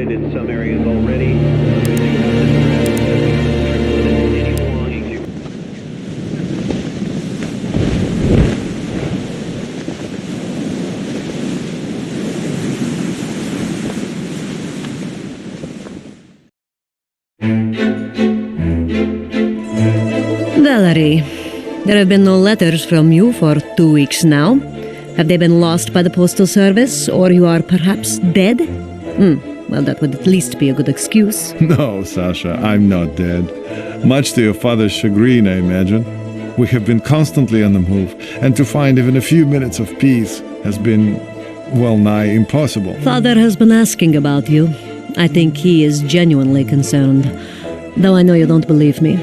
In some areas already. Valerie, there have been no letters from you for 2 weeks now. Have they been lost by the postal service, or you are perhaps dead? Well, that would at least be a good excuse. No, Sasha, I'm not dead. Much to your father's chagrin, I imagine. We have been constantly on the move, and to find even a few minutes of peace has been, well nigh impossible. Father has been asking about you. I think he is genuinely concerned, though I know you don't believe me.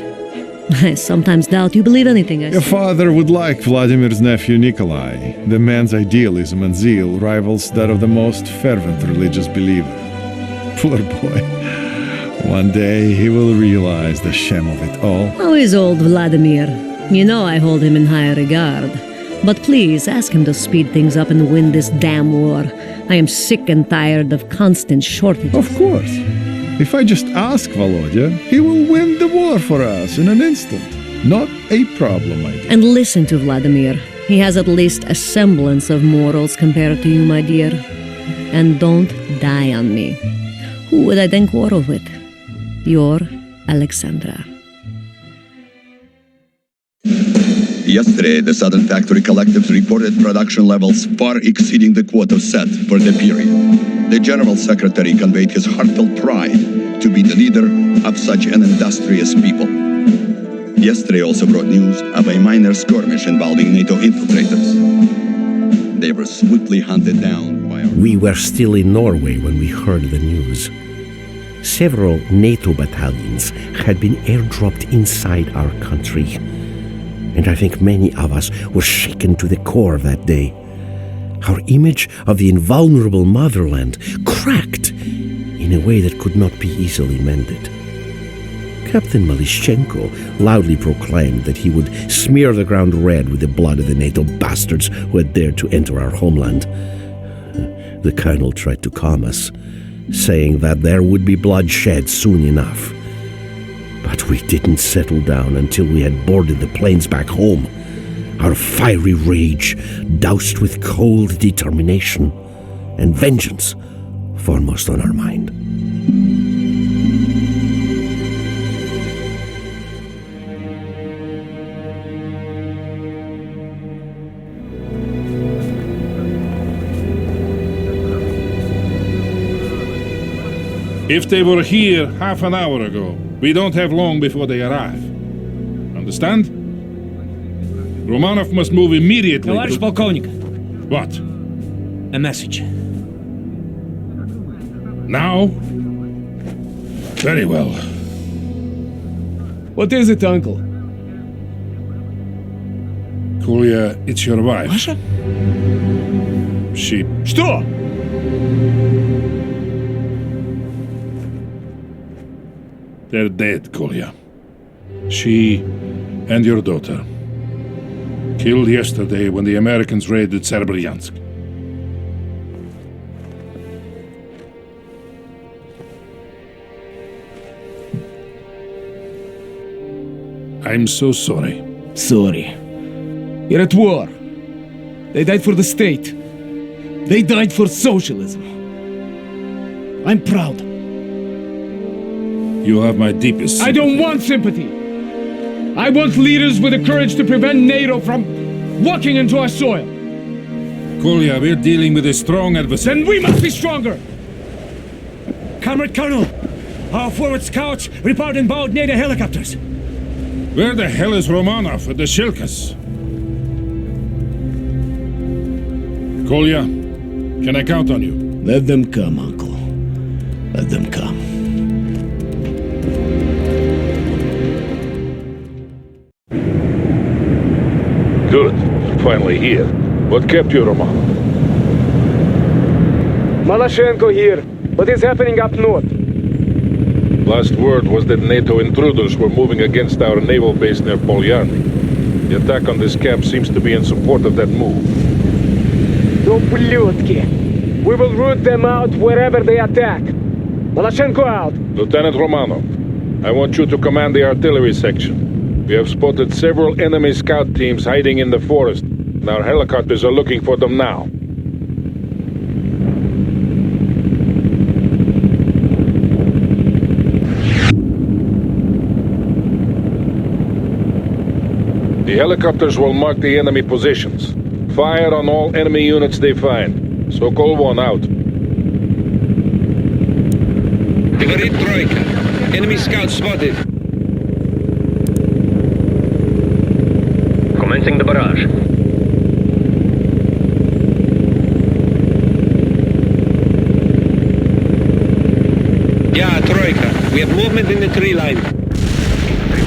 I sometimes doubt you believe anything I say. Your father would like Vladimir's nephew Nikolai. The man's idealism and zeal rivals that of the most fervent religious believer. Poor boy. One day he will realize the shame of it all. How is old Vladimir? You know I hold him in high regard. But please, ask him to speed things up and win this damn war. I am sick and tired of constant shortages. Of course. If I just ask Volodya, he will win the war for us in an instant. Not a problem, my dear. And listen to Vladimir. He has at least a semblance of morals compared to you, my dear. And don't die on me. Who would I then quarrel with? Your Alexandra. Yesterday, the Southern Factory Collectives reported production levels far exceeding the quota set for the period. The General Secretary conveyed his heartfelt pride to be the leader of such an industrious people. Yesterday also brought news of a minor skirmish involving NATO infiltrators. They were swiftly hunted down by our... We were still in Norway when we heard the news. Several NATO battalions had been airdropped inside our country, and I think many of us were shaken to the core that day. Our image of the invulnerable motherland cracked in a way that could not be easily mended. Captain Malishchenko loudly proclaimed that he would smear the ground red with the blood of the NATO bastards who had dared to enter our homeland. The colonel tried to calm us, saying that there would be bloodshed soon enough. But we didn't settle down until we had boarded the planes back home, our fiery rage doused with cold determination and vengeance foremost on our mind. If they were here half an hour ago, we don't have long before they arrive. Understand? Romanov must move immediately. Товарищ полковник. What? A message. Now? Very well. What is it, uncle? Kolya, it's your wife. Masha? She... Что? They're dead, Kolya. She and your daughter. Killed yesterday when the Americans raided Serbryansk. I'm so sorry. Sorry. You're at war. They died for the state. They died for socialism. I'm proud. You have my deepest sympathy. I don't want sympathy. I want leaders with the courage to prevent NATO from walking into our soil. Kolya, we're dealing with a strong adversary. Then we must be stronger. Comrade Colonel, our forward scouts report inbound NATO helicopters. Where the hell is Romanov at the Shilkas? Kolya, can I count on you? Let them come, Uncle. Let them come. Good. Finally here. What kept you, Romanov? Malashenko here. What is happening up north? Last word was that NATO intruders were moving against our naval base near Polyarny. The attack on this camp seems to be in support of that move. Ублюдки! We will root them out wherever they attack. Malashenko out. Lieutenant Romanov, I want you to command the artillery section. We have spotted several enemy scout teams hiding in the forest, and our helicopters are looking for them now. The helicopters will mark the enemy positions. Fire on all enemy units they find. Sokol 1 out. Говорит тройка. Enemy scout spotted. Commencing the barrage. Yeah, trойка. We have movement in the tree line.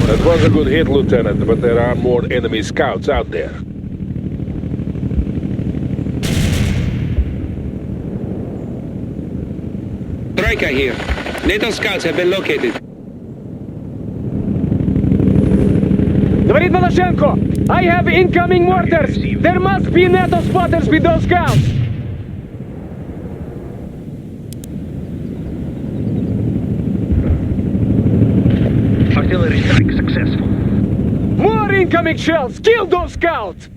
That was a good hit, Lieutenant, but there are more enemy scouts out there. Trojka here. NATO scouts have been located. Говорит Malashenko! I have incoming mortars! There must be NATO spotters with those scouts! Artillery strike successful. More incoming shells! Kill those scouts!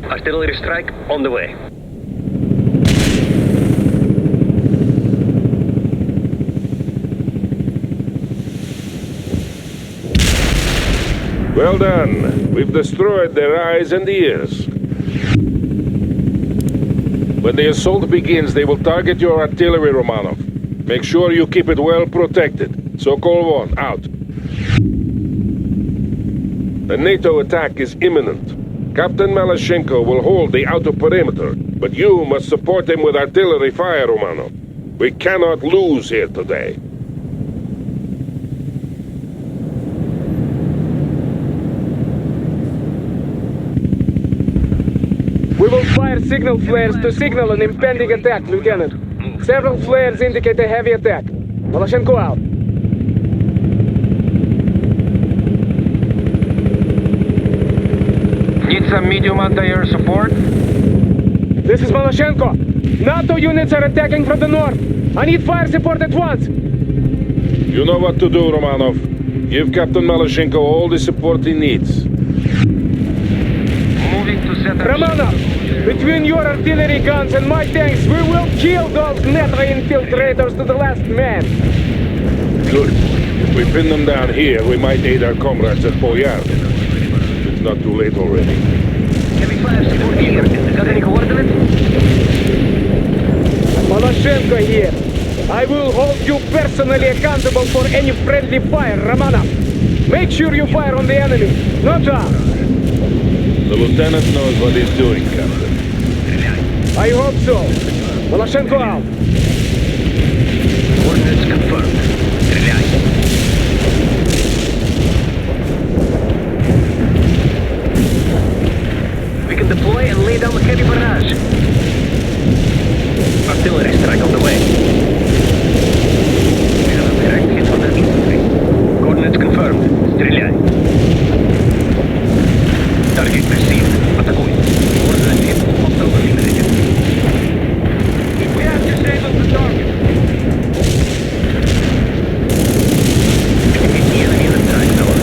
Artillery strike on the way. Well done. We've destroyed their eyes and ears. When the assault begins, they will target your artillery, Romanov. Make sure you keep it well protected. Sokol 1, out. The NATO attack is imminent. Captain Malashenko will hold the outer perimeter, but you must support him with artillery fire, Romanov. We cannot lose here today. We will fire signal flares to signal an impending attack, Lieutenant. Several flares indicate a heavy attack. Malashenko out. Need some medium anti-air support? This is Malashenko. NATO units are attacking from the north. I need fire support at once. You know what to do, Romanov. Give Captain Malashenko all the support he needs. Moving to center. Romanov, between your artillery guns and my tanks, we will kill those NATO infiltrators to the last man. Good. If we pin them down here, we might aid our comrades at Polyarny. It's not too late already. Heavy fire support here. Got any coordinates? Malashenko here. I will hold you personally accountable for any friendly fire, Romanov. Make sure you fire on the enemy, not us. The lieutenant knows what he's doing, Captain. I hope so. Malashenko out. Coordinates confirmed. Стреляй. We can deploy and lay down a heavy barrage. Artillery strike on the way. We have a direct hit on the infantry. Coordinates confirmed. Стреляй. Target received. Атакуй. Coordinate hit. Hostile eliminated. We have disabled the target. The enemy in attack zone.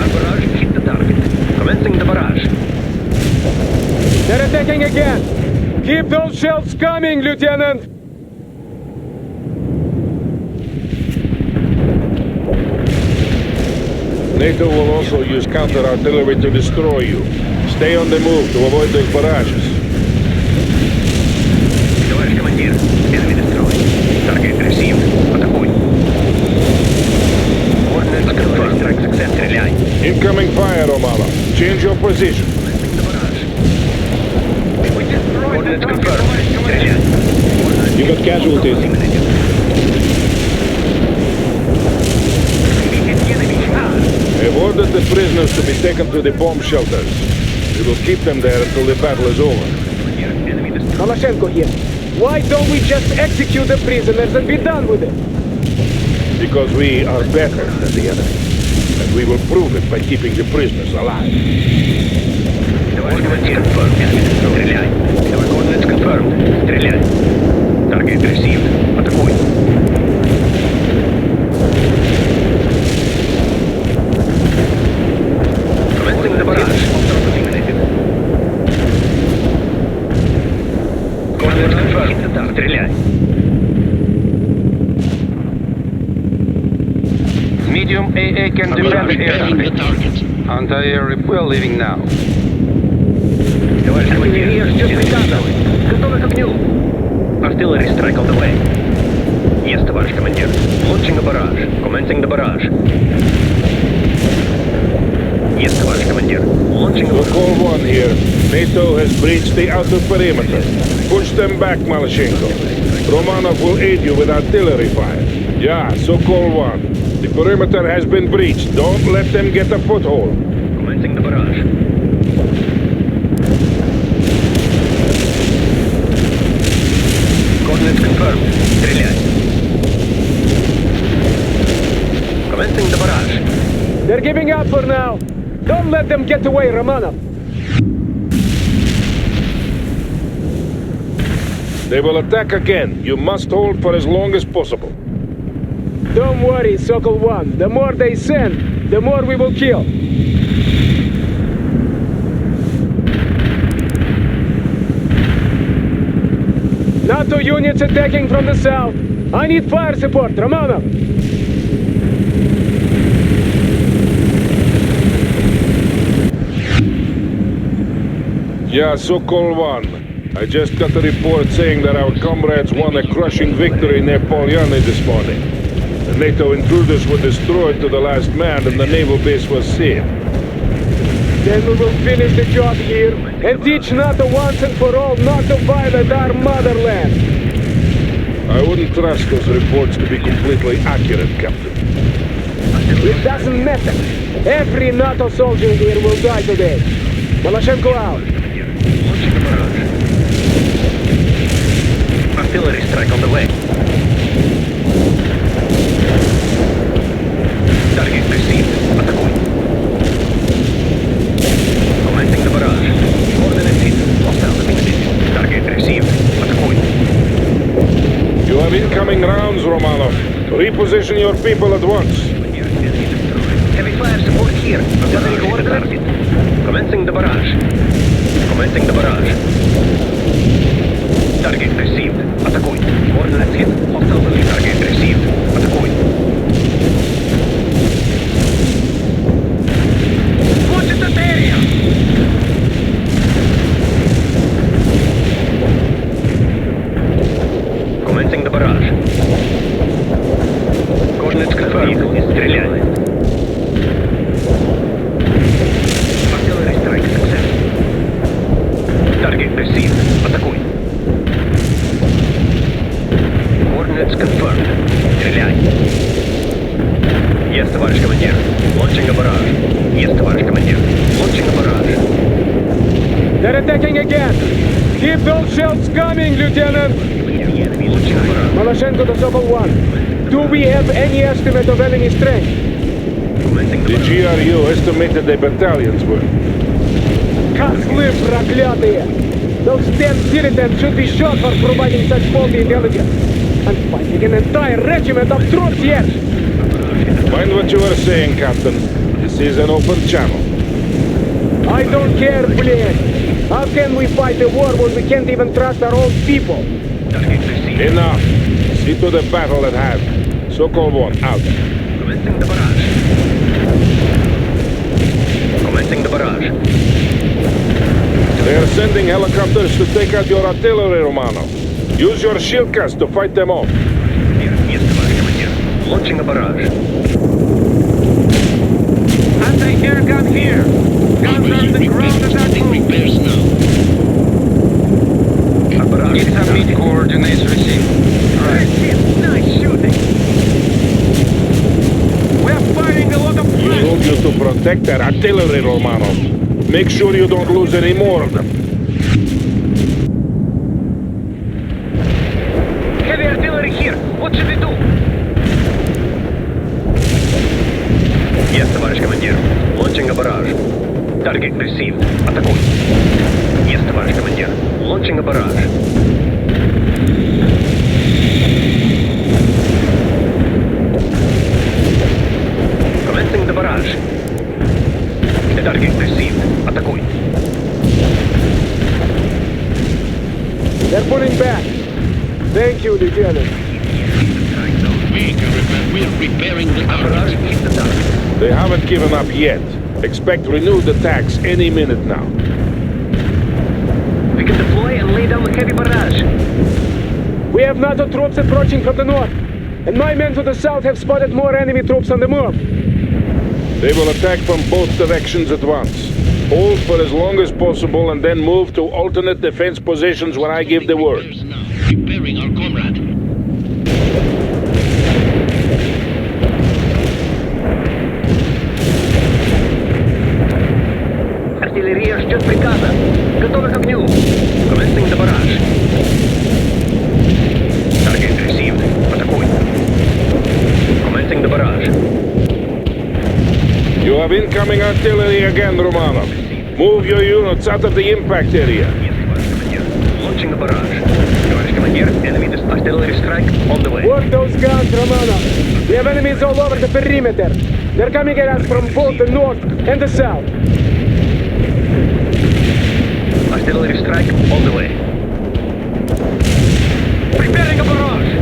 Our barrage hit the target. Commencing the barrage. They're attacking again. Keep those shells coming, Lieutenant! NATO will also use counter-artillery to destroy you. Stay on the move to avoid those barrages. Товарищ командир, enemy destroyed. Target received. Атакуй. Coordinates confirmed. Strike success. Стреляй. Incoming fire, Romano. Change your position. Coordinates confirmed. Стреляй. You got casualties. I've ordered the prisoners to be taken to the bomb shelters. We will keep them there until the battle is over. Malashenko here. Why don't we just execute the prisoners and be done with it? Because we are better than the enemy. And we will prove it by keeping the prisoners alive. Coordinates confirmed. Enemy destroyed. Стреляй. Coordinates confirmed. Стреляй. Target received. Атакуй. Commencing the barrage. Coordinates confirmed. Стреляй. Medium AA can defend air target. Anti-air, we're leaving now. Товарищ командир, ждет приказов. Готовы к огню. Artillery strike on the way. Yes, товарищ командир. Launching a barrage. Commencing the barrage. Yes, товарищ командир. Launching a barrage. Call 1 here. NATO has breached the outer perimeter. Push them back, Malashenko. Romanov will aid you with artillery fire. Yeah, Sokol 1. The perimeter has been breached. Don't let them get a foothold. Commencing the barrage. Coordinates confirmed. Стреляй. Commencing the barrage. They're giving up for now. Don't let them get away, Romanov. They will attack again. You must hold for as long as possible. Don't worry, Sokol 1. The more they send, the more we will kill. NATO units attacking from the south. I need fire support, Romanov. Yeah, Sokol 1. I just got a report saying that our comrades won a crushing victory near Polyarny this morning. The NATO intruders were destroyed to the last man and the naval base was saved. Then we will finish the job here and teach NATO once and for all not to violate our motherland. I wouldn't trust those reports to be completely accurate, Captain. It doesn't matter. Every NATO soldier here will die today. Malashenko out. Launching the barrage. Artillery strike on the way. Target received. Атакуй. Commencing the barrage. Coordinates hit. Hostile eliminated. Target received. Атакуй. You have incoming rounds, Romanov. Reposition your people at once. Heavy fire support here. Gathering coordinates. Commencing the barrage. Commencing the barrage. Target received. Атакуй. Coordinates hit. Hostile eliminated. Target received. Атакуй. Watch that area! Commencing the barrage. Coordinates confirmed. Стреляй. Artillery strike success. Target received. Атакуй. Coordinates confirmed. Стреляй. Yes, товарищ командир. Launching a barrage. Yes, товарищ командир. Launching a barrage. They're attacking again. Keep those shells coming, Lieutenant. Launching a barrage. Malashenko to Sokol 1. Do we have any estimate of enemy strength? Commencing the The barrage. GRU estimated the battalions were. Козлы проклятые! Those damn dilettantes should be shot for providing such faulty intelligence. I'm fighting an entire regiment of troops here! Mind what you are saying, Captain. This is an open channel. I don't care, блядь! How can we fight a war when we can't even trust our own people? Enough. See to the battle at hand. Sokol 1, out. Commencing the barrage. Commencing the barrage. They are sending helicopters to take out your artillery, Romano. Use your shield cast to fight them off. Yes, товарищ командир. Launching a barrage. Anti-air gun here. Guns are on the ground at that move. Repairs now. A barrage is Submit coordinates received. Right. Nice shooting. We're firing a lot of We flash. told you to protect their artillery, Romano. Make sure you don't lose any more of them. Heavy artillery here. What should we do? Yes, товарищ командир. Launching a barrage. Target received. Атакуй. Yes, товарищ командир. Launching a barrage. Commencing the barrage. The target received. Атакуй. They're pulling back. Thank you, Lieutenant. We're repairing the barrage. Hit the target. They haven't given up yet. Expect renewed attacks any minute now. We can deploy and lay down the heavy barrage. We have NATO troops approaching from the north, and my men to the south have spotted more enemy troops on the move. They will attack from both directions at once. Hold for as long as possible and then move to alternate defense positions when I give the word. Repairing our comrade. Артиллерия ждет приказа. Готовы к огню. Commencing the barrage. Target received. Атакуй. Commencing the barrage. You have incoming artillery again, Romano. Move your units out of the impact area. Yes, товарищ командир. Launching a barrage. Товарищ командир, enemy artillery strike on the way. Work those guns, Romano. We have enemies all over the perimeter. They're coming at us from both the north and the south. Artillery strike on the way. Preparing a barrage!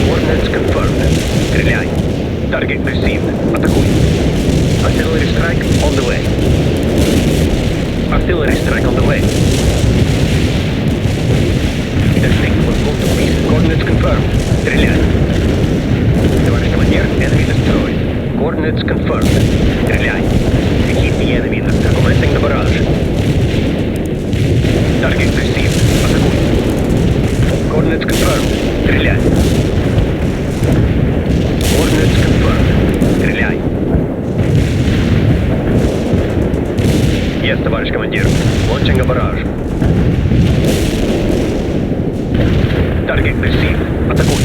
Coordinates confirmed. Стреляй. Target received. Атакуй. Artillery strike on the way. Artillery strike on the way. The thing will go to peace. Coordinates confirmed. Стреляй. Товарищ командир, enemy destroyed. Coordinates confirmed. Стреляй. Hit the enemy. Commencing the barrage. Target received. Атакуй. Coordinates confirmed. Стреляй. Coordinates confirmed. Стреляй. Yes, товарищ командир. Launching a barrage. Target received. Атакуй.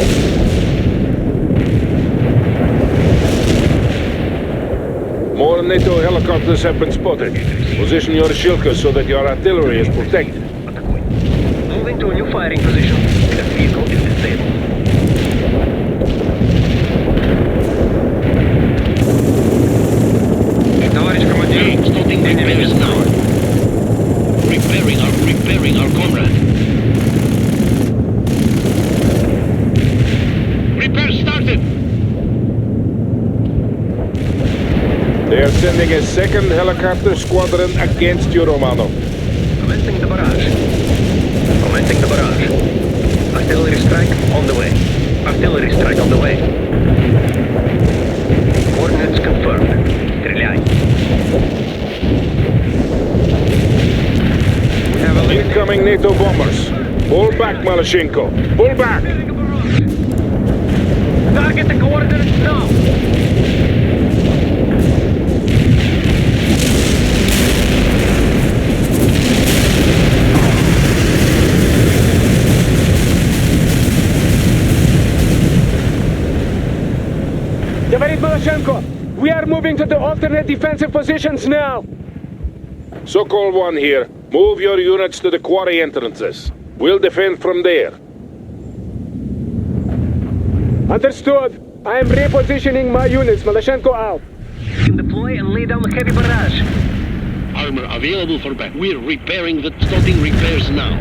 More NATO helicopters have been spotted. Position your shilkers so that your artillery is protected. Атакуй. Moving to a new firing position. The vehicle is disabled. Товарищ командир, enemy destroyed. Repairing our comrade. Repair started. They are sending a second helicopter squadron against you, Romano. Commencing the barrage. Commencing the barrage. Artillery strike on the way. Artillery strike on the way. Coordinates confirmed. Стреляй. We have a Incoming NATO bombers. Pull back, Malyshenko. Pull back! Target the coordinates now. Tavarit Malyshenko, we are moving to the alternate defensive positions now. Sokol 1 here. Move your units to the quarry entrances. We'll defend from there. Understood. I am repositioning my units. Malyshenko out. Deploy and lay down the heavy barrage. Armor available for back. We're repairing the starting repairs now.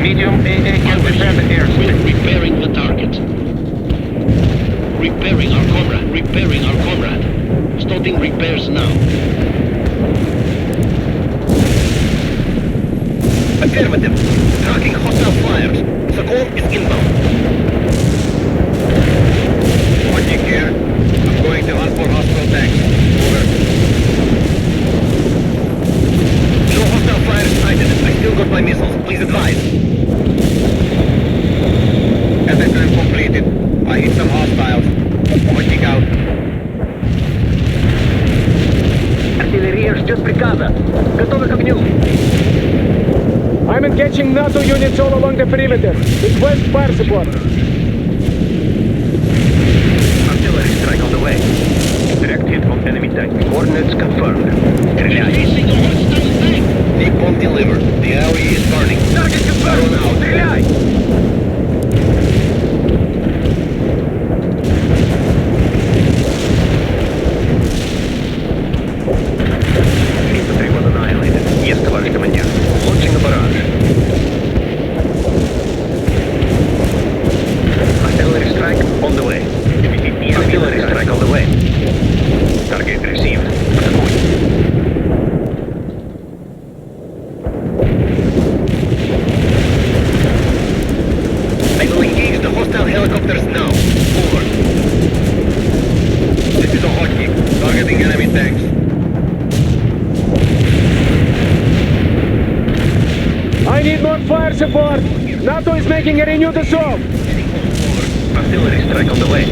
Medium AA can defend the airspace. We're repairing the target. Repairing our comrade. Repairing our comrade. Starting repairs now. Affirmative. Tracking hostile flyers. The call is inbound. Watching here. I'm going to hunt for hostile tanks. Over. No hostile flyers sighted. I still got my missiles. Please advise. Assessment completed. I hit some hostiles. Watching out. Артиллерия ждет приказа. Готовы к огню. I'm engaging NATO units all along the perimeter. Request fire support. Artillery strike on the way. Direct hit on enemy tank. Coordinates confirmed. Facing a hostile tank. Deep bomb delivered. The AOE is burning. Target confirmed. Now, стреляй! Infantry was annihilated. Yes, товарищ командир. Launching a barrage. Artillery strike on the way. Artillery strike on the way. Target received. Атакуй. I will engage the hostile helicopters now. Over. This is a hotkey. Targeting enemy tanks. I need more fire support. NATO is making a renewed assault. Artillery strike on the way.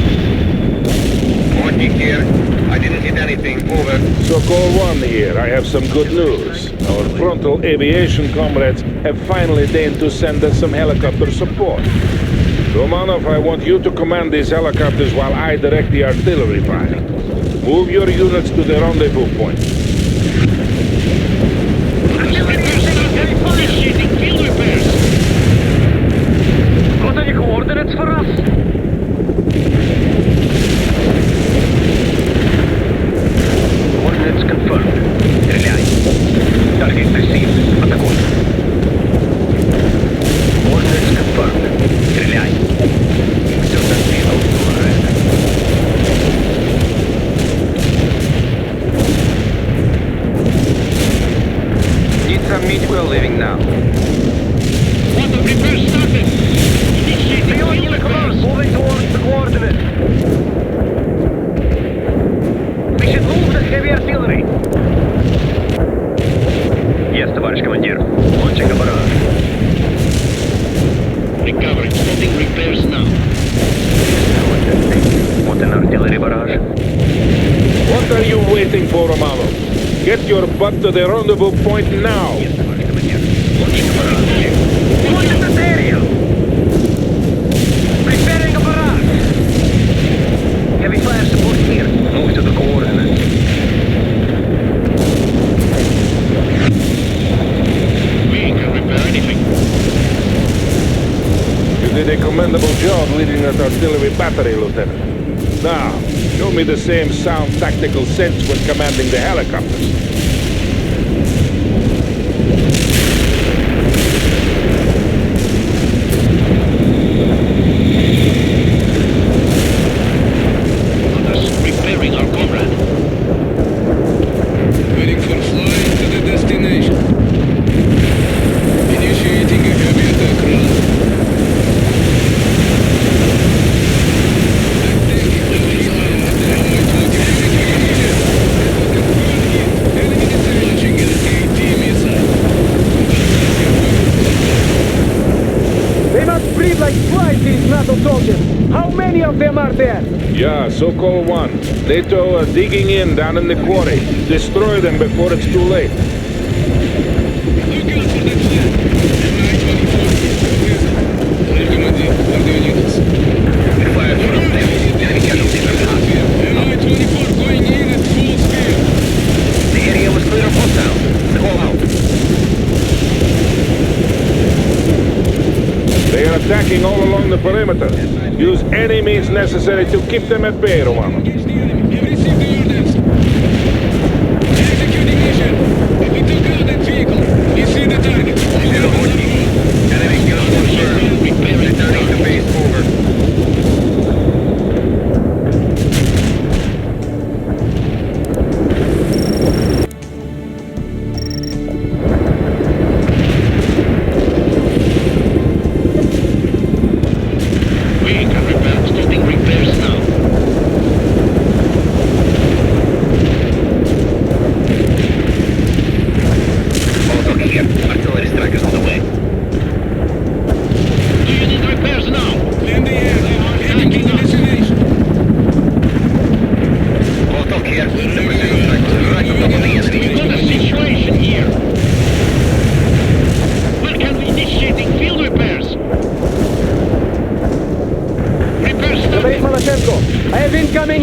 Hotkey here. I didn't hit anything. Over. Sokol 1 here. I have some good news. Our frontal aviation comrades have finally deigned to send us some helicopter support. Romanov, I want you to command these helicopters while I direct the artillery fire. Move your units to the rendezvous point. Initiating field repairs. Got any coordinates for us? Coordinates confirmed. Стреляй. Target received. Атакуй. Coordinates confirmed. Стреляй. Certain vehicles to red. Need some meat, we're leaving now. Water repair started. Initiating field repairs. Moving towards the coordinates. We should move the heavy artillery. Yes, товарищ командир. Launching a barrage. Recovering. Starting repairs now. Want an artillery barrage? What are you waiting for, Romanov? Get your butt to the rendezvous point now. Yes, товарищ командир. Launching a barrage. What is this area? Preparing a barrage. Heavy fire support here. Move to the coordinates. We can repair anything. You did a commendable job leading that artillery battery, Lieutenant. Now, show me the same sound tactical sense when commanding the helicopters. Others repairing our comrade. Waiting for flying to the destination. Initiating a heavy attack run. They must breathe like flies, these NATO soldiers. How many of them are there? Yeah, Sokol 1. NATO are digging in down in the quarry. Destroy them before it's too late. Look out for that flag. MI-24. Commander, are the units? Fire from them. Enemy casualties are hot. MI-24 going in at full speed. The area was clear of hostiles. The call out. They are attacking all along the perimeter. Use any means necessary to keep them at bay, Romano.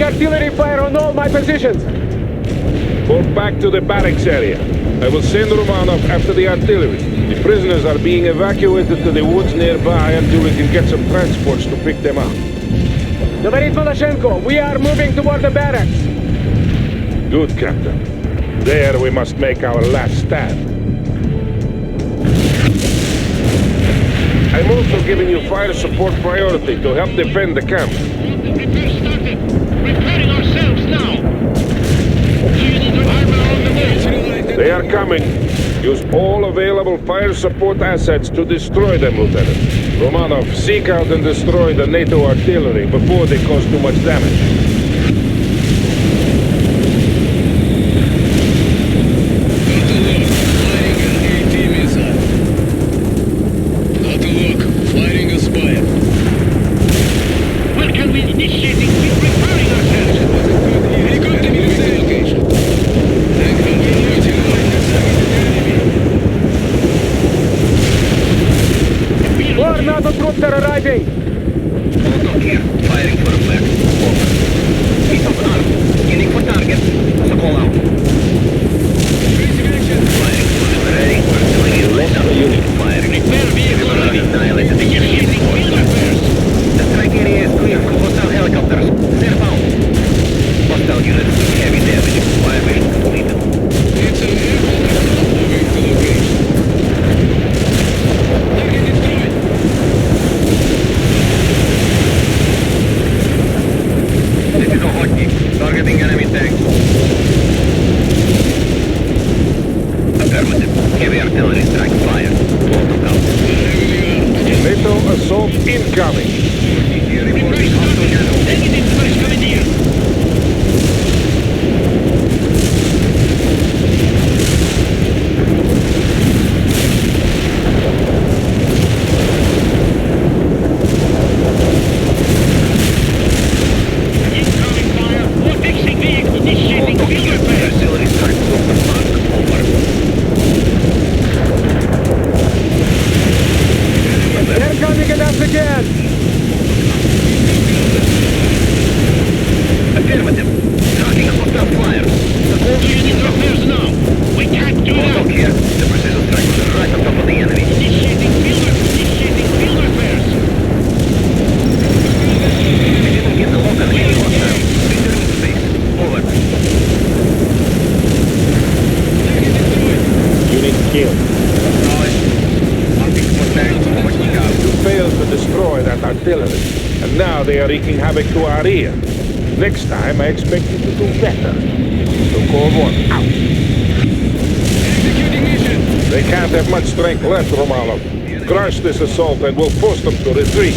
Artillery fire on all my positions! Fall back to the barracks area. I will send Romanov after the artillery. The prisoners are being evacuated to the woods nearby until we can get some transports to pick them up. Говорит Malachenko, we are moving toward the barracks. Good, Captain. There we must make our last stand. I'm also giving you fire support priority to help defend the camp. Repair started. Repairing ourselves now. Do you need armor on the way? They are coming. Use all available fire support assets to destroy them, Lieutenant. Romanov, seek out and destroy the NATO artillery before they cause too much damage. And now they are wreaking havoc to our rear. Next time, I expect you to do better. So Corps 1, out. They can't have much strength left, Romanov. Crush this assault and we'll force them to retreat.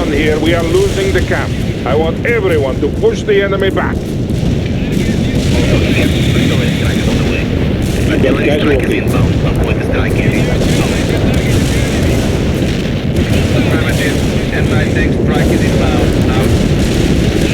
Here, we are losing the camp. I want everyone to push the enemy back. Affirmative. Anti-tank strike is inbound. Out.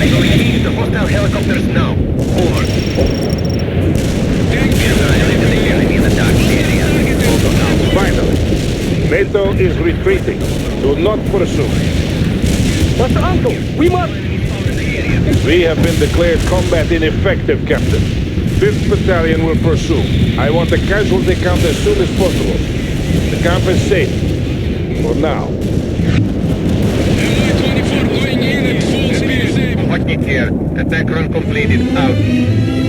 Eagle engage the hostile helicopters now. Over. Neutralizing the enemy in the dark area. Over now. Finally, NATO is retreating. Do not pursue. But Uncle, we must... We have been declared combat ineffective, Captain. 5th Battalion will pursue. I want a casualty count as soon as possible. The camp is safe. For now. LI-24 going in at full speed. Watch it here. Attack run completed. Out.